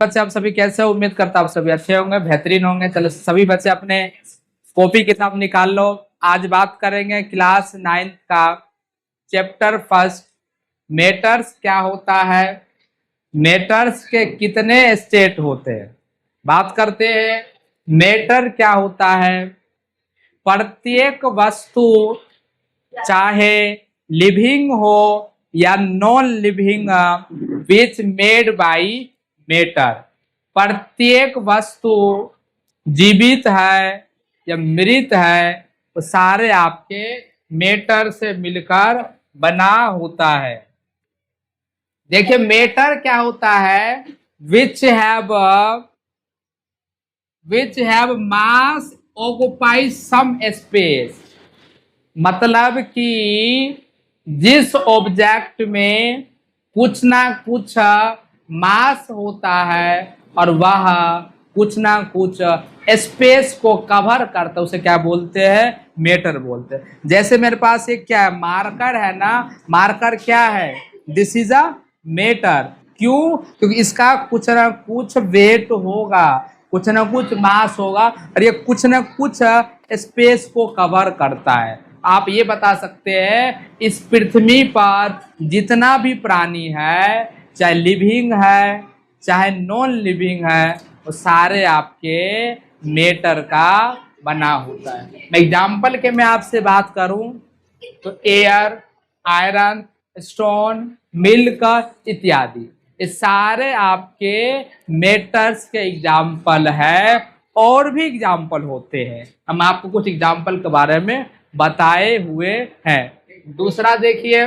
बच्चे आप सभी कैसे हो? उम्मीद करता हूँ आप सभी अच्छे होंगे, बेहतरीन होंगे। चलो सभी बच्चे अपने कॉपी किताब निकाल लो। आज बात करेंगे क्लास 9 का चैप्टर फर्स्ट, मेटर्स क्या होता है, मेटर्स के कितने स्टेट होते हैं। बात करते हैं मेटर क्या होता है। प्रत्येक वस्तु चाहे लिविंग हो या non living which made by matter. प्रत्येक वस्तु जीवित है या मृत है वो सारे आपके मेटर से मिलकर बना होता है। देखिए मेटर क्या होता है, which have mass occupy some space. मतलब कि जिस ऑब्जेक्ट में कुछ ना कुछ मास होता है और वह कुछ ना कुछ स्पेस को कवर करता है, उसे क्या बोलते हैं? मेटर बोलते हैं। जैसे मेरे पास एक क्या है, मार्कर है ना। मार्कर क्या है? This is a matter. क्यों? क्योंकि इसका कुछ ना कुछ वेट होगा, कुछ ना कुछ मास होगा और ये कुछ ना कुछ स्पेस को कवर करता है। आप ये बता सकते हैं इस पृथ्वी पर जितना भी प्राणी है, चाहे लिविंग है चाहे नॉन लिविंग है, वो सारे आपके मेटर का बना होता है। मैं एग्जाम्पल के मैं आपसे बात करूं तो एयर, आयरन, स्टोन, मिल्क इत्यादि, ये सारे आपके मेटर्स के एग्जाम्पल है। और भी एग्जाम्पल होते हैं, हम आपको कुछ एग्जाम्पल के बारे में बताए हुए हैं। दूसरा देखिए,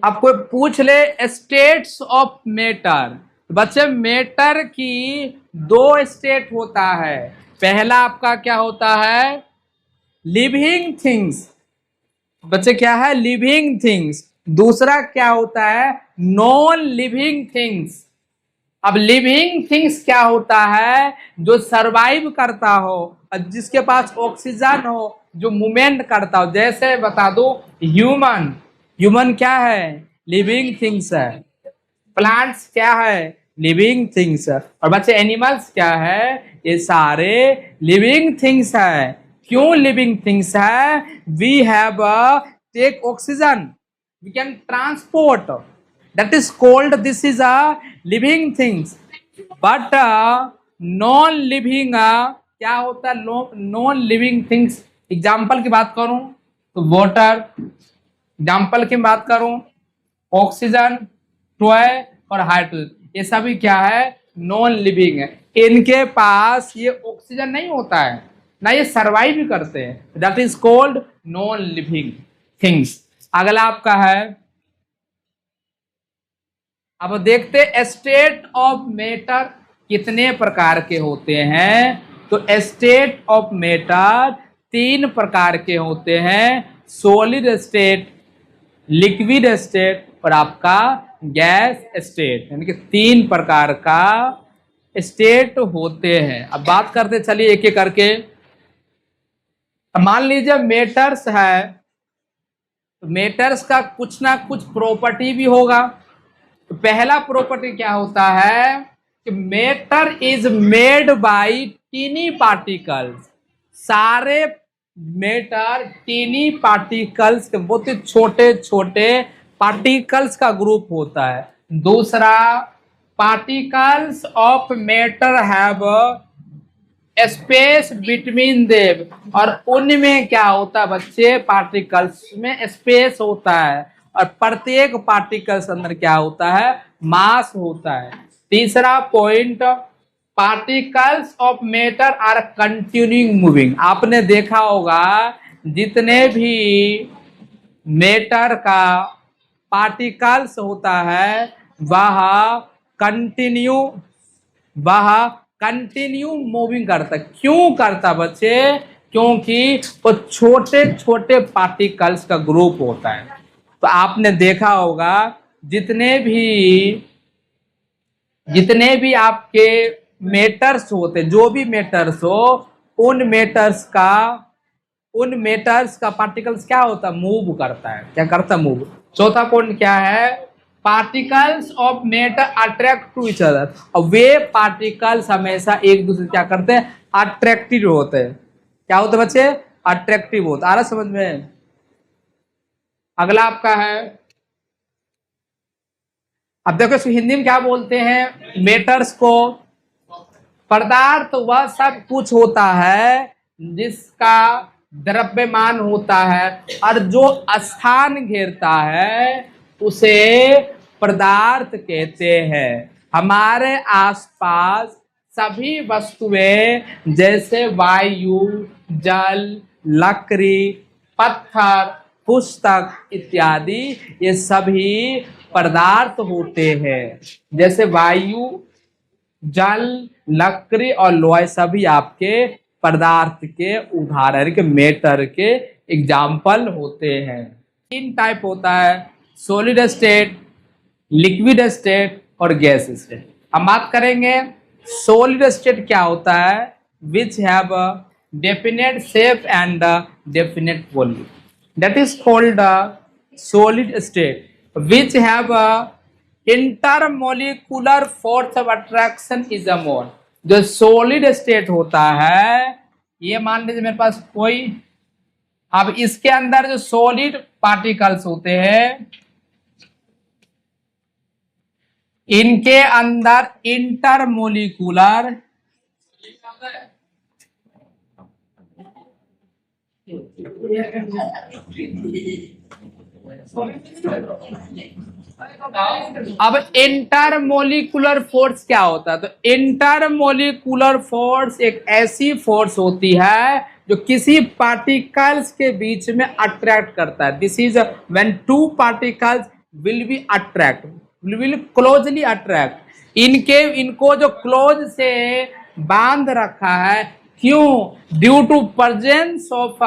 आपको पूछ ले स्टेट्स ऑफ मेटर। बच्चे मेटर की दो स्टेट होता है। पहला आपका क्या होता है? Living things. बच्चे क्या है? Living things. दूसरा क्या होता है? Non living things. अब लिविंग थिंग्स क्या होता है? जो सरवाइव करता हो और जिसके पास ऑक्सीजन हो, जो मूवमेंट करता हो। जैसे बता दो ह्यूमन, ह्यूमन क्या है? लिविंग थिंग्स है। प्लांट्स क्या है? लिविंग थिंग्स है। और बच्चे एनिमल्स क्या है? ये सारे लिविंग थिंग्स है। क्यों लिविंग थिंग्स है? We have take oxygen, we can transport, that is called, this is a living things. But non living क्या होता है? Non living things. एग्जाम्पल की बात करूं तो वाटर, एग्जाम्पल की बात करूं ऑक्सीजन, टॉय और हाइड्रोजन, ये सभी क्या है? नॉन लिविंग है। इनके पास ये ऑक्सीजन नहीं होता है ना, ये सर्वाइव भी करते हैं। That is called non living things. अगला आपका है, अब देखते स्टेट ऑफ मेटर कितने प्रकार के होते हैं। तो स्टेट ऑफ मेटर तीन प्रकार के होते हैं। सॉलिड स्टेट, लिक्विड स्टेट और आपका गैस स्टेट, यानी कि तीन प्रकार का स्टेट होते हैं। अब बात करते चलिए एक एक करके। मान लीजिए मेटर्स है, तो मेटर्स का कुछ ना कुछ प्रॉपर्टी भी होगा। तो पहला प्रॉपर्टी क्या होता है कि matter is made by tiny particles. सारे मेटर टीनी पार्टिकल्स के, बहुत ही छोटे छोटे पार्टिकल्स का ग्रुप होता है। दूसरा, particles of matter have space between them. और उनमें क्या होता है बच्चे? पार्टिकल्स में स्पेस होता है और प्रत्येक पार्टिकल्स अंदर क्या होता है? मास होता है। तीसरा point, particles of matter are continuing moving. आपने देखा होगा जितने भी मैटर का पार्टिकल्स होता है वह कंटिन्यू मूविंग करता है। क्यों करता बच्चे? क्योंकि वो छोटे छोटे पार्टिकल्स का ग्रुप होता है। तो आपने देखा होगा जितने भी आपके मेटर्स होते, जो भी मेटर्स हो, उन मेटर्स का पार्टिकल्स क्या होता है? मूव करता है। क्या करता? मूव। चौथा पॉइंट क्या है? Particles of matter attract to each other, और वे पार्टिकल्स हमेशा एक दूसरे क्या करते हैं, अट्रैक्टिव होते हैं। क्या होते हैं बच्चे, अट्रैक्टिव होते। आ रहा समझ में। अगला आपका है, अब देखो इसको हिंदी में क्या बोलते हैं मेटर्स को। पदार्थ वह सब कुछ होता है जिसका द्रव्यमान होता है और जो स्थान घेरता है उसे पदार्थ कहते हैं। हमारे आसपास सभी वस्तुएं जैसे वायु, जल, लकड़ी, पत्थर, पुस्तक इत्यादि ये सभी पदार्थ होते हैं। जैसे वायु, जल, लकड़ी और लोहा सभी आपके पदार्थ के उदाहरण के मेटर के एग्जाम्पल होते हैं। तीन टाइप होता है, सॉलिड स्टेट, लिक्विड स्टेट और गैस स्टेट। हम बात करेंगे सॉलिड स्टेट क्या होता है, which have a definite shape and definite volume, that is called a solid state which have a intermolecular force of attraction is a more। जो solid state होता है, ये मान लीजिए मेरे पास कोई, अब इसके अंदर जो solid particles होते हैं इनके अंदर इंटरमोलिकुलर अब इंटरमोलिकुलर फोर्स क्या होता है, तो इंटरमोलिकुलर फोर्स एक ऐसी फोर्स होती है जो किसी पार्टिकल्स के बीच में अट्रैक्ट करता है। This is when two particles will be attract, will closely attract. इनको जो क्लोज से बांध रखा है, क्यों, due to presence of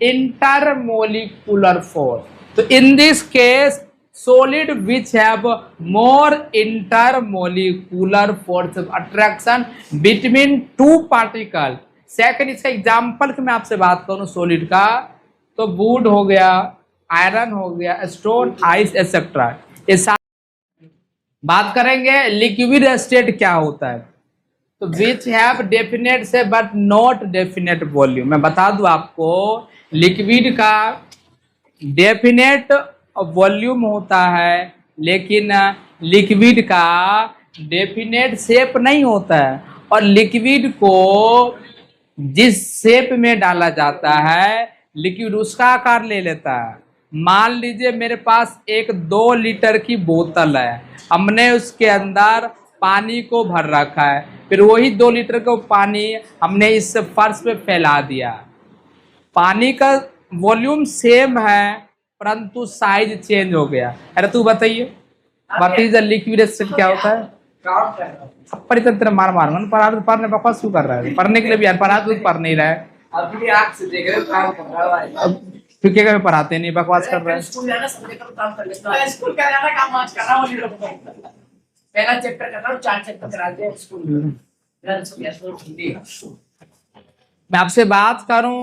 intermolecular force. तो in this case solid which have more intermolecular force of attraction between two particle। Second इसका example कि मैं आपसे बात करूं सॉलिड का, तो वुड हो गया, आयरन हो गया, स्टोन, आइस एक्सेट्रा। बात करेंगे लिक्विड स्टेट क्या होता है, तो विच हैव डेफिनेट से बट नॉट डेफिनेट वॉल्यूम। मैं बता दूं आपको, लिक्विड का डेफिनेट वॉल्यूम होता है लेकिन लिक्विड का डेफिनेट शेप नहीं होता है, और लिक्विड को जिस शेप में डाला जाता है लिक्विड उसका आकार ले लेता है। मान लीजिए मेरे पास एक 2 लीटर की बोतल है, हमने उसके अंदर पानी को भर रखा है, फिर वही 2 लीटर का पानी हमने इस फर्श पे फैला दिया। पानी का वॉल्यूम सेम है परंतु साइज चेंज हो गया। अरे तू बताइए, what is the liquid state क्या होता है? थप्पड़ तंत्र मार मार मन पढ़ने बकवास क्यों कर रहा है? पढ़ने के लिए भी यार पढ़ा, तू पढ़ नहीं रहा है। अभी आंख से देख रहे हो काम कर रहा है। क्यों क्या पढ़ाते नहीं, बकवास कर रहा है। स्कूल जाना सब लेकर काम कर लेता है। स्कूल का जाना काम आज कर रहा हूं, ये लोग पहला चैप्टर कर रहा हूं, 4 चैप्टर करा दिए स्कूल में। मैं आपसे बात करूं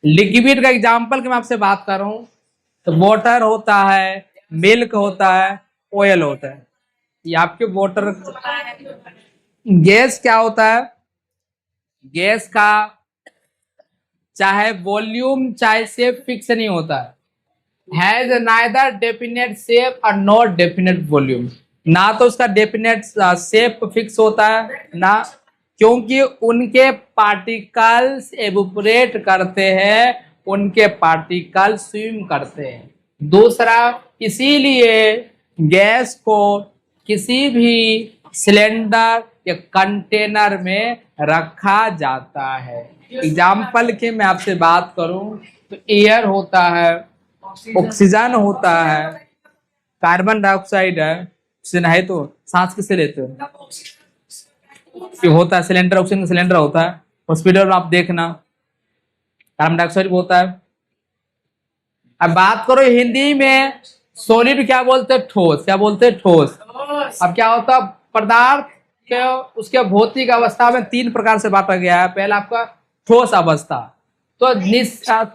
लिक्विड का एग्जांपल कि मैं आपसे बात करूं, तो वाटर होता है, मिल्क होता है, ऑयल होता है। ये आपके वाटर। गैस क्या होता है, गैस का चाहे वॉल्यूम चाहे शेप फिक्स नहीं होता है, हैज नाइदर डेफिनेट शेप और नॉट डेफिनेट वॉल्यूम। ना तो उसका डेफिनेट शेप फिक्स होता है ना, क्योंकि उनके पार्टिकल्स एवोपरेट करते हैं, उनके पार्टिकल स्विम करते हैं। दूसरा, इसीलिए गैस को किसी भी सिलेंडर या कंटेनर में रखा जाता है। एग्जाम्पल के मैं आपसे बात करूं तो एयर होता है, ऑक्सीजन होता है, कार्बन डाइऑक्साइड है, ऑक्सीजन है तो सांस किससे लेते हो? होता है सिलेंडर, ऑक्सीजन का सिलेंडर होता है। हॉस्पिटल में आप देखना कार्बन डाइऑक्साइड भी होता है। अब बात करो हिंदी में, सॉलिड क्या बोलते हैं? ठोस। क्या बोलते हैं? ठोस। अब क्या होता है, पदार्थ के उसके भौतिक अवस्था में 3 प्रकार से बांटा गया है। पहला आपका ठोस अवस्था, तो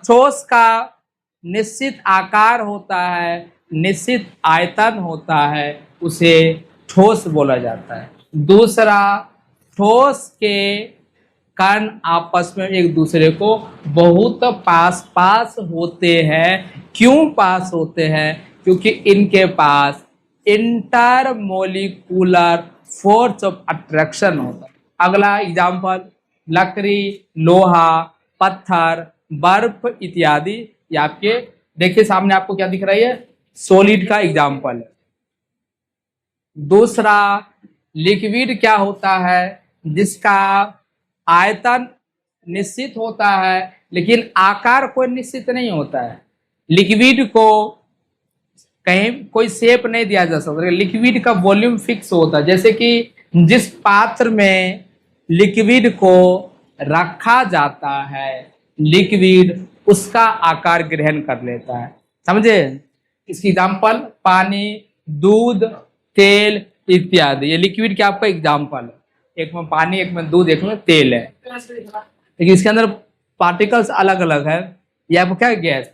ठोस का निश्चित आकार होता है, निश्चित आयतन होता है उसे ठोस बोला जाता है। दूसरा, ठोस के कण आपस में एक दूसरे को बहुत पास पास होते हैं। क्यों पास होते हैं? क्योंकि इनके पास इंटरमोलिकुलर फोर्स ऑफ अट्रैक्शन होता है। अगला एग्जाम्पल, लकड़ी, लोहा, पत्थर, बर्फ इत्यादि। ये आपके देखिए सामने आपको क्या दिख रही है? सॉलिड का एग्जाम्पल है। दूसरा, लिक्विड क्या होता है? जिसका आयतन निश्चित होता है लेकिन आकार कोई निश्चित नहीं होता है। लिक्विड को कहीं कोई शेप नहीं दिया जा सकता, लिक्विड का वॉल्यूम फिक्स होता है। जैसे कि जिस पात्र में लिक्विड को रखा जाता है, लिक्विड उसका आकार ग्रहण कर लेता है। समझे? इसकी एग्जाम्पल पानी, दूध, तेल इत्यादि। ये लिक्विड क्या आपका एग्जाम्पल है। एक में पानी, एक में दूध, एक में तेल है, लेकिन इसके अंदर पार्टिकल्स अलग अलग है। ये आपको क्या है? गैस।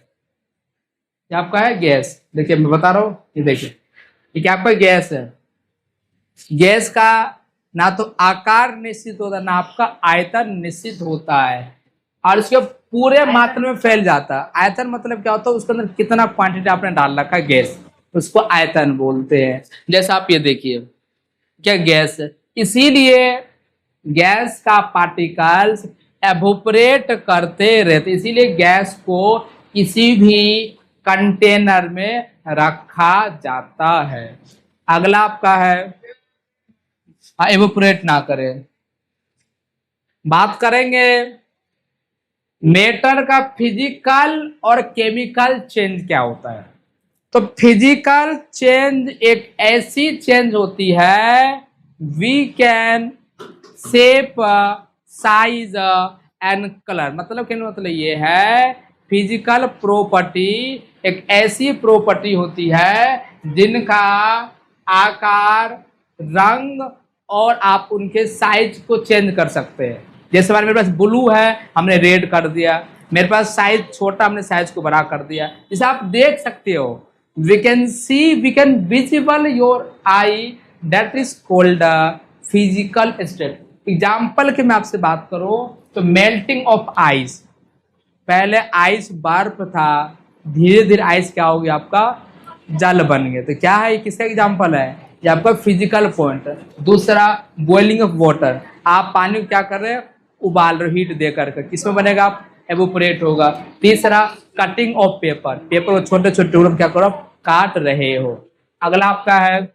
ये आपका है गैस। देखिए मैं बता रहा हूँ, ये देखिए ये क्या आपका गैस है। गैस का ना तो आकार निश्चित होता है, ना आपका आयतन निश्चित होता है, और इसके पूरे मात्रा में फैल जाता है। आयतन मतलब क्या होता है? उसके अंदर कितना क्वांटिटी आपने डाल रखा है गैस, उसको आयतन बोलते हैं। जैसा आप ये देखिए क्या गैस है। इसीलिए गैस का पार्टिकल्स एवोपरेट करते रहते, इसीलिए गैस को किसी भी कंटेनर में रखा जाता है। अगला आपका है एवोपरेट ना करें। बात करेंगे मैटर का फिजिकल और केमिकल चेंज क्या होता है। तो फिजिकल चेंज एक ऐसी चेंज होती है, we can shape, size and colour. मतलब क्या मतलब? ये है फिजिकल प्रॉपर्टी एक ऐसी प्रॉपर्टी होती है जिनका आकार, रंग और आप उनके साइज को चेंज कर सकते हैं। जैसे मेरे पास ब्लू है, हमने रेड कर दिया। मेरे पास साइज छोटा, हमने साइज को बड़ा कर दिया। जैसे आप देख सकते हो, we can visible your eye, that is called physical state. Example के मैं आपसे बात करूं तो मेल्टिंग ऑफ आइस। पहले आइस बर्फ था, धीरे धीरे आइस क्या हो गया? आपका जल बन गया। तो क्या है? ये किसका एग्जाम्पल है? ये आपका फिजिकल पॉइंट है। दूसरा, बॉइलिंग ऑफ वाटर। आप पानी को क्या कर रहे हैं? उबाल रहे, हीट दे करके। किसमें बनेगा? एवोपरेट होगा। तीसरा, कटिंग ऑफ पेपर। पेपर को छोटे छोटे टुकड़ों में क्या करो? काट रहे हो। अगला आपका है,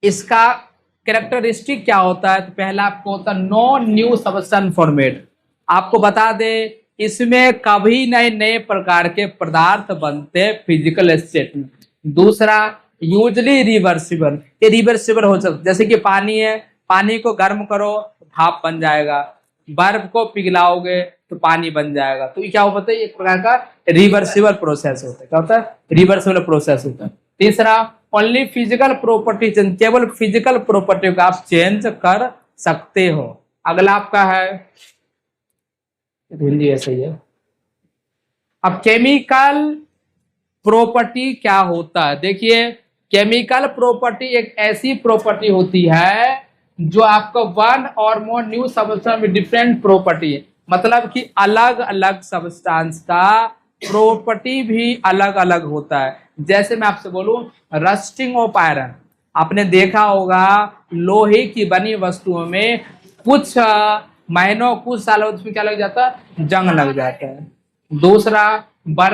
इसका कैरेक्टरिस्टिक क्या होता है? तो पहला आपको होता है नो न्यू सब्सटेंस फॉर्मेट। आपको बता दे इसमें कभी नए नए प्रकार के पदार्थ बनते फिजिकल स्टेट में। दूसरा, यूजली रिवर्सिबल। ये रिवर्सिबल हो सकता है। जैसे कि पानी है, पानी को गर्म करो भाप बन जाएगा, बर्फ को पिघलाओगे तो पानी बन जाएगा। तो ये क्या होता है? एक प्रकार का रिवर्सिबल प्रोसेस होता है। क्या होता है? रिवर्सिबल प्रोसेस होता है। तीसरा, ओनली फिजिकल प्रॉपर्टी चेंज। केवल फिजिकल प्रॉपर्टी को आप चेंज कर सकते हो। अगला आपका है, हिंदी ऐसे ही है। अब केमिकल प्रॉपर्टी क्या होता है? देखिए, केमिकल प्रॉपर्टी एक ऐसी प्रॉपर्टी होती है जो आपको वन और मोर न्यू सब्सटेंस में डिफरेंट प्रॉपर्टी है। मतलब कि अलग अलग सब्सटेंस का प्रॉपर्टी भी अलग अलग होता है। जैसे मैं आपसे बोलूं, रस्टिंग ऑफ आयरन। आपने देखा होगा लोहे की बनी वस्तुओं में कुछ महीनों, कुछ सालों उसमें क्या लग जाता है? जंग लग जाता है। दूसरा, बर्न